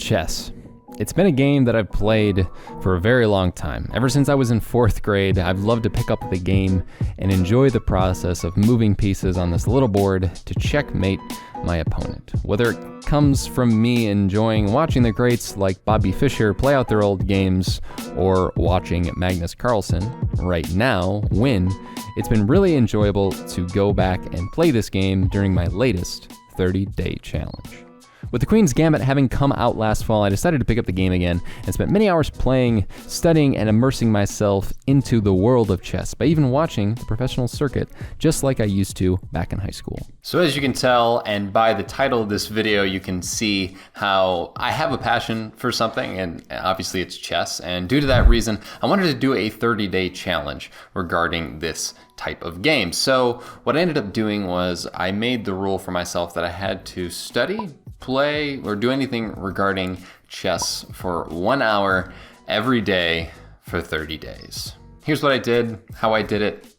Chess. It's been a game that I've played for a very long time. Ever since I was in 4th grade, I've loved to pick up the game and enjoy the process of moving pieces on this little board to checkmate my opponent. Whether it comes from me enjoying watching the greats like Bobby Fischer play out their old games or watching Magnus Carlsen right now win, it's been really enjoyable to go back and play this game during my latest 30-day challenge. With the Queen's Gambit having come out last fall, I decided to pick up the game again and spent many hours playing, studying, and immersing myself into the world of chess by even watching the professional circuit, just like I used to back in high school. So as you can tell, and by the title of this video, you can see how I have a passion for something, and obviously it's chess. And due to that reason, I wanted to do a 30-day challenge regarding this type of game. So what I ended up doing was I made the rule for myself that I had to study, play, or do anything regarding chess for 1 hour every day for 30 days. Here's what I did, how I did it,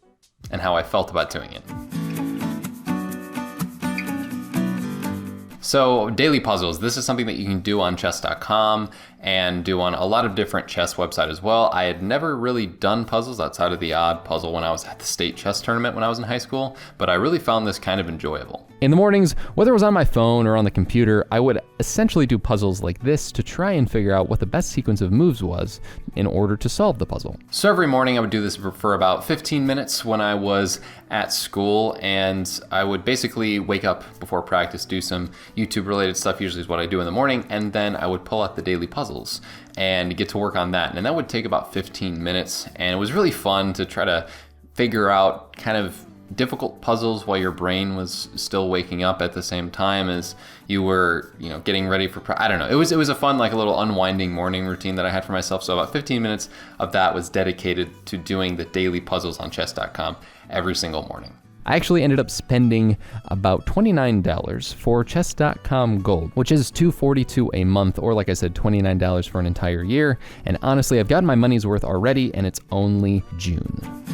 and how I felt about doing it. So daily puzzles, this is something that you can do on chess.com and do on a lot of different chess websites as well. I had never really done puzzles outside of the odd puzzle when I was at the state chess tournament when I was in high school, but I really found this kind of enjoyable. In the mornings, whether it was on my phone or on the computer, I would essentially do puzzles like this to try and figure out what the best sequence of moves was in order to solve the puzzle. So every morning I would do this for about 15 minutes when I was at school, and I would basically wake up before practice, do some YouTube related stuff, usually is what I do in the morning, and then I would pull out the daily puzzles and get to work on that. And that would take about 15 minutes, and it was really fun to try to figure out kind of difficult puzzles while your brain was still waking up at the same time as you were, getting ready for, I don't know. It was a fun, like a little unwinding morning routine that I had for myself. So about 15 minutes of that was dedicated to doing the daily puzzles on chess.com every single morning. I actually ended up spending about $29 for chess.com Gold, which is $242 a month, or like I said, $29 for an entire year. And honestly, I've gotten my money's worth already, and it's only June.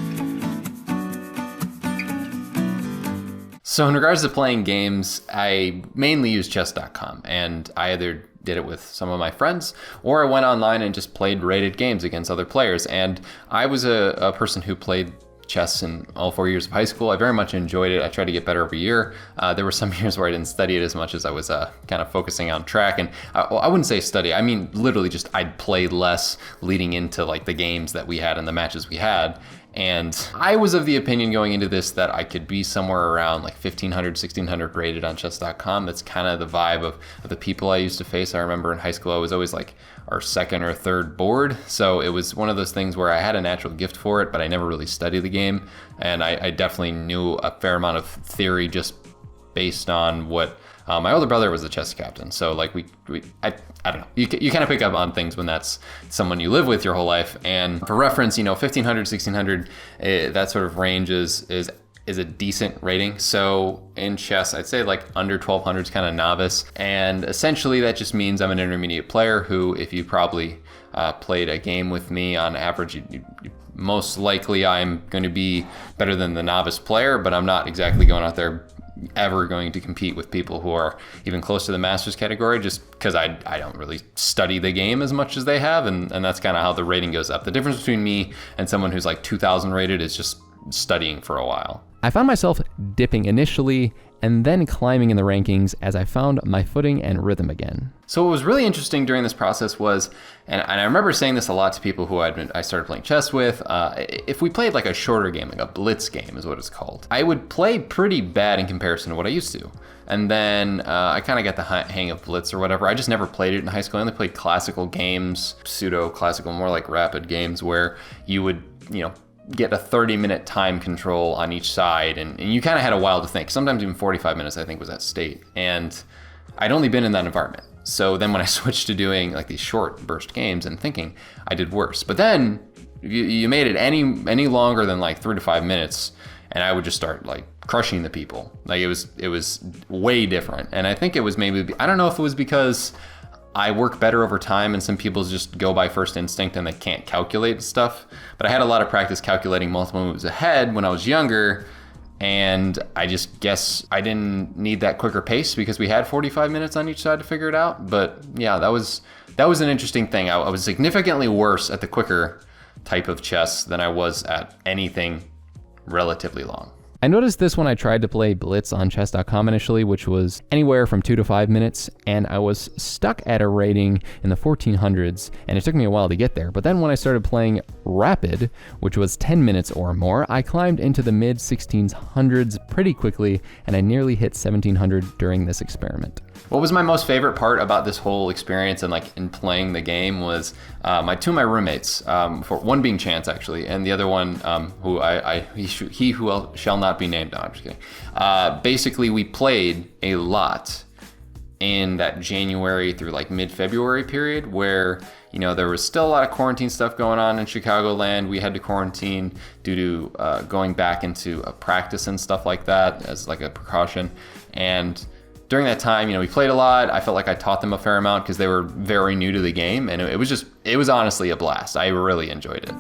So in regards to playing games, I mainly use chess.com, and I either did it with some of my friends, or I went online and just played rated games against other players. And I was a person who played chess in all 4 years of high school. I very much enjoyed it. I tried to get better every year. There were some years where I didn't study it as much as I was kind of focusing on track. And I wouldn't say study. I mean, literally just I'd play less leading into like the games that we had and the matches we had. And I was of the opinion going into this that I could be somewhere around like 1,500, 1,600 rated on chess.com. That's kind of the vibe of the people I used to face. I remember in high school, I was always like our second or third board. So it was one of those things where I had a natural gift for it, but I never really studied the game. And I definitely knew a fair amount of theory just based on what my older brother was the chess captain. So like I don't know, you kind of pick up on things when that's someone you live with your whole life. And for reference, 1,500, 1,600, that sort of range is a decent rating. So in chess, I'd say like under 1,200 is kind of novice. And essentially that just means I'm an intermediate player who, if you probably played a game with me on average, most likely I'm going to be better than the novice player, but I'm not exactly going out there ever going to compete with people who are even close to the masters category, just because I don't really study the game as much as they have, and that's kind of how the rating goes up. The difference between me and someone who's like 2,000 rated is just studying for a while. I found myself dipping initially and then climbing in the rankings as I found my footing and rhythm again. So what was really interesting during this process was, and I remember saying this a lot to people who I started playing chess with, if we played like a shorter game, like a blitz game is what it's called, I would play pretty bad in comparison to what I used to. And then I kind of got the hang of blitz or whatever. I just never played it in high school. I only played classical games, pseudo-classical, more like rapid games where you would, get a 30-minute time control on each side, and you kind of had a while to think. Sometimes even 45 minutes, I think, was at state. And I'd only been in that environment. So then when I switched to doing like these short burst games and thinking, I did worse. But then you made it any longer than like 3 to 5 minutes, and I would just start like crushing the people. Like it was way different. And I think it was maybe, I don't know if it was because I work better over time and some people just go by first instinct and they can't calculate stuff. But I had a lot of practice calculating multiple moves ahead when I was younger, And I just guess I didn't need that quicker pace because we had 45 minutes on each side to figure it out. But yeah, that was an interesting thing. I was significantly worse at the quicker type of chess than I was at anything relatively long. I noticed this when I tried to play Blitz on chess.com initially, which was anywhere from 2 to 5 minutes, and I was stuck at a rating in the 1400s, and it took me a while to get there. But then when I started playing Rapid, which was 10 minutes or more, I climbed into the mid 1600s pretty quickly, and I nearly hit 1700 during this experiment. What was my most favorite part about this whole experience and in playing the game was two of my roommates, for one being Chance actually, and the other one he who shall not be named. No, I'm just kidding. Basically, we played a lot in that January through mid-February period where there was still a lot of quarantine stuff going on in Chicagoland. We had to quarantine due to going back into a practice and stuff like that as a precaution. And during that time, we played a lot. I felt like I taught them a fair amount because they were very new to the game, and it was honestly a blast. I really enjoyed it.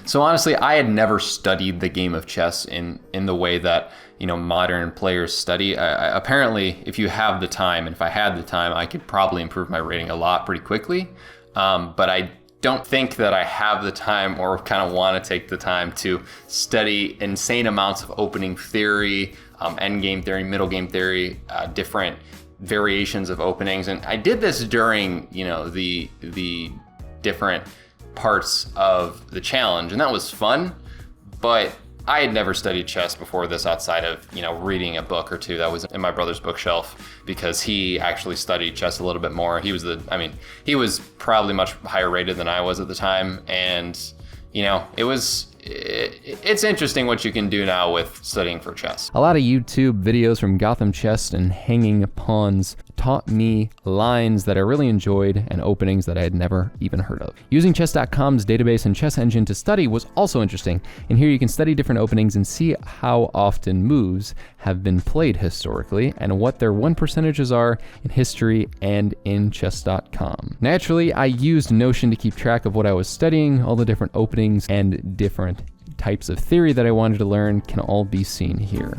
So honestly, I had never studied the game of chess in the way that modern players study. Apparently, if you have the time, and if I had the time, I could probably improve my rating a lot pretty quickly. But I don't think that I have the time or kind of want to take the time to study insane amounts of opening theory, endgame theory, middle game theory, different variations of openings. And I did this during, the different parts of the challenge, and that was fun, but I had never studied chess before this outside of, reading a book or two that was in my brother's bookshelf because he actually studied chess a little bit more. He was probably much higher rated than I was at the time. And, it's interesting what you can do now with studying for chess. A lot of YouTube videos from Gotham Chess and Hanging Pawns taught me lines that I really enjoyed and openings that I had never even heard of. Using chess.com's database and chess engine to study was also interesting, and here you can study different openings and see how often moves have been played historically and what their won percentages are in history and in chess.com. Naturally, I used Notion to keep track of what I was studying. All the different openings and different types of theory that I wanted to learn can all be seen here.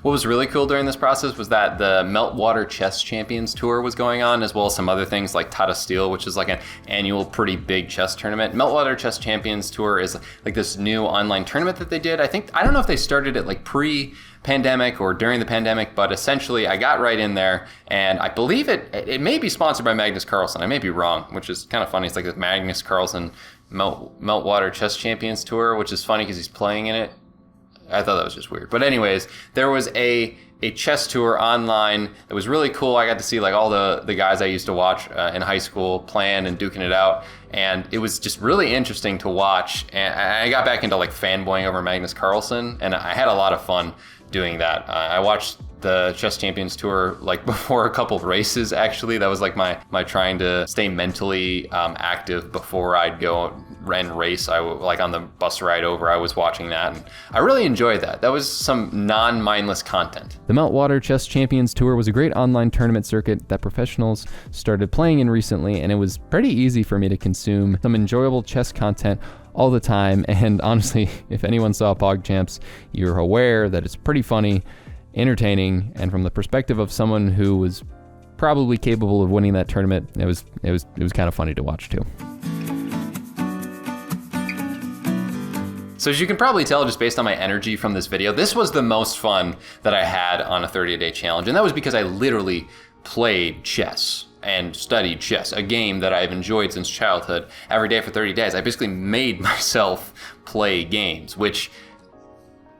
What was really cool during this process was that the Meltwater Chess Champions Tour was going on, as well as some other things like Tata Steel, which is an annual pretty big chess tournament. Meltwater Chess Champions Tour is this new online tournament that they did. I don't know if they started it pre-pandemic or during the pandemic, but essentially I got right in there, and I believe it may be sponsored by Magnus Carlsen. I may be wrong, which is kind of funny. It's the Magnus Carlsen Meltwater Chess Champions Tour, which is funny because he's playing in it. I thought that was just weird. But anyways, there was a chess tour online that was really cool. I got to see all the guys I used to watch in high school playing and duking it out. And it was just really interesting to watch. And I got back into fanboying over Magnus Carlsen, and I had a lot of fun doing that. I watched the Chess Champions Tour before a couple of races, actually. That was my trying to stay mentally active before I'd go and race. I on the bus ride over, I was watching that, and I really enjoyed that. That was some non-mindless content. The Meltwater Chess Champions Tour was a great online tournament circuit that professionals started playing in recently, and it was pretty easy for me to consume some enjoyable chess content all the time. And honestly, if anyone saw PogChamps, you're aware that it's pretty funny, entertaining, and from the perspective of someone who was probably capable of winning that tournament, it was kind of funny to watch too. So as you can probably tell just based on my energy from this video, this was the most fun that I had on a 30-day challenge, and that was because I literally played chess and studied chess, a game that I've enjoyed since childhood, every day for 30 days. I basically made myself play games, which,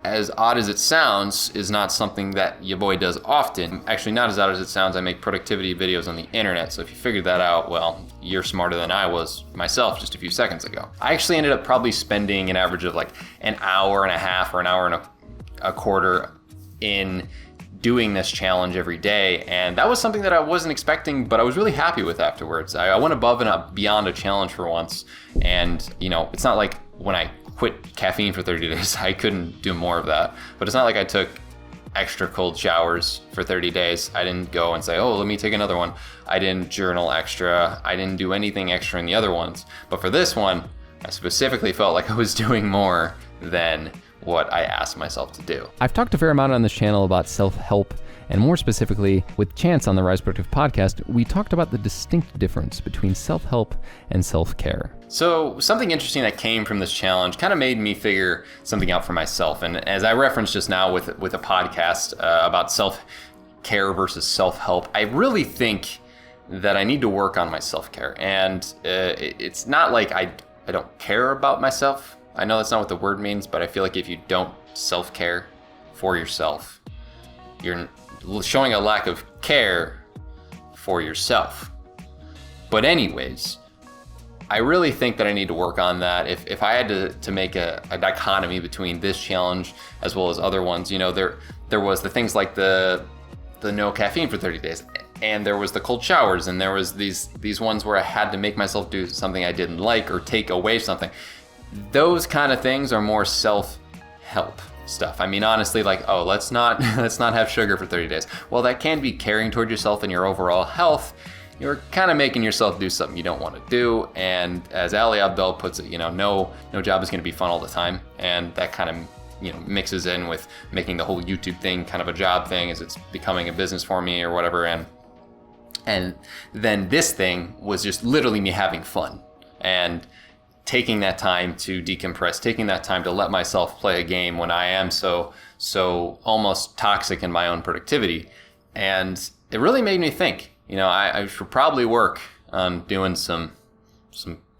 as odd as it sounds, is not something that your boy does often. Actually, not as odd as it sounds. I make productivity videos on the internet, so if you figured that out, well, you're smarter than I was myself just a few seconds ago. I actually ended up probably spending an average of an hour and a half or an hour and a quarter in doing this challenge every day, and that was something that I wasn't expecting, but I was really happy with afterwards. I went above and beyond a challenge for once, and it's not like when I quit caffeine for 30 days, I couldn't do more of that. But it's not like I took extra cold showers for 30 days. I didn't go and say, oh, let me take another one. I didn't journal extra. I didn't do anything extra in the other ones. But for this one, I specifically felt like I was doing more than what I asked myself to do. I've talked a fair amount on this channel about self-help, and more specifically, with Chance on the Rise Productive podcast, we talked about the distinct difference between self-help and self-care. So something interesting that came from this challenge kind of made me figure something out for myself. And as I referenced just now with a podcast about self-care versus self-help, I really think that I need to work on my self-care. And it's not like I don't care about myself. I know that's not what the word means, but I feel like if you don't self-care for yourself, you're showing a lack of care for yourself. But anyways, I really think that I need to work on that. If I had to make a dichotomy between this challenge as well as other ones, you know, there was the things like the no caffeine for 30 days, and there was the cold showers, and there was these ones where I had to make myself do something I didn't like or take away something. Those kind of things are more self-help stuff. I mean, honestly, like, oh, let's not have sugar for 30 days. Well, that can be caring toward yourself and your overall health. You're kind of making yourself do something you don't want to do. And as Ali Abdaal puts it, you know, no job is going to be fun all the time. And that kind of, you know, mixes in with making the whole YouTube thing kind of a job thing as it's becoming a business for me or whatever. And then this thing was just literally me having fun and taking that time to decompress, taking that time to let myself play a game when I am so almost toxic in my own productivity. And it really made me think, you know, I should probably work on doing some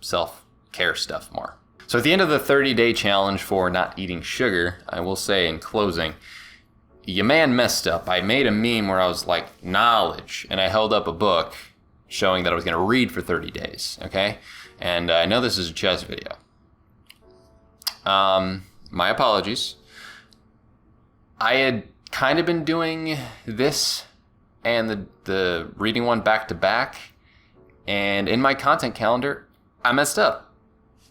self-care stuff more. So at the end of the 30-day challenge for not eating sugar, I will say in closing, your man messed up. I made a meme where I was like, knowledge, and I held up a book showing that I was going to read for 30 days, okay? And I know this is a chess video. My apologies. I had kind of been doing this and the reading one back to back, and in my content calendar, I messed up.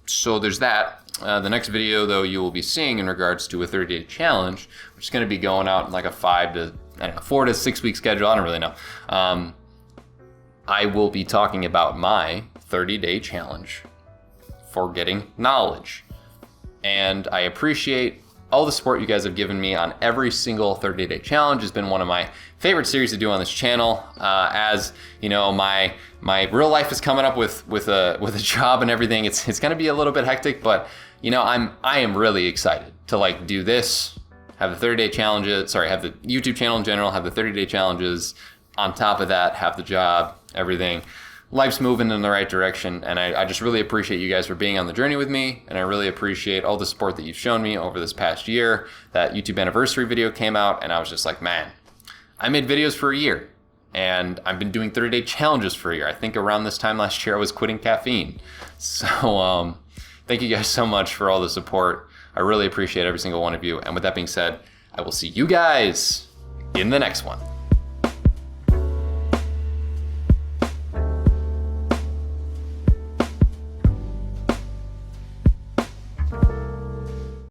So there's that. The next video, though, you will be seeing in regards to a 30-day challenge, which is going to be going out in like a 4 to 6 week schedule. I don't really know. I will be talking about my 30-day challenge for getting knowledge. And I appreciate all the support you guys have given me on every single 30-day challenge. It's been one of my favorite series to do on this channel. As you know, my real life is coming up with a job and everything. It's going to be a little bit hectic, but you know, I am really excited to like do this, have the 30-day challenges. Sorry, have the YouTube channel in general, have the 30-day challenges. On top of that, have the job, everything. Life's moving in the right direction, and I just really appreciate you guys for being on the journey with me, and I really appreciate all the support that you've shown me over this past year. That YouTube anniversary video came out, and I was just like, man, I made videos for a year, and I've been doing 30-day challenges for a year. I think around this time last year, I was quitting caffeine. So thank you guys so much for all the support. I really appreciate every single one of you, and with that being said, I will see you guys in the next one.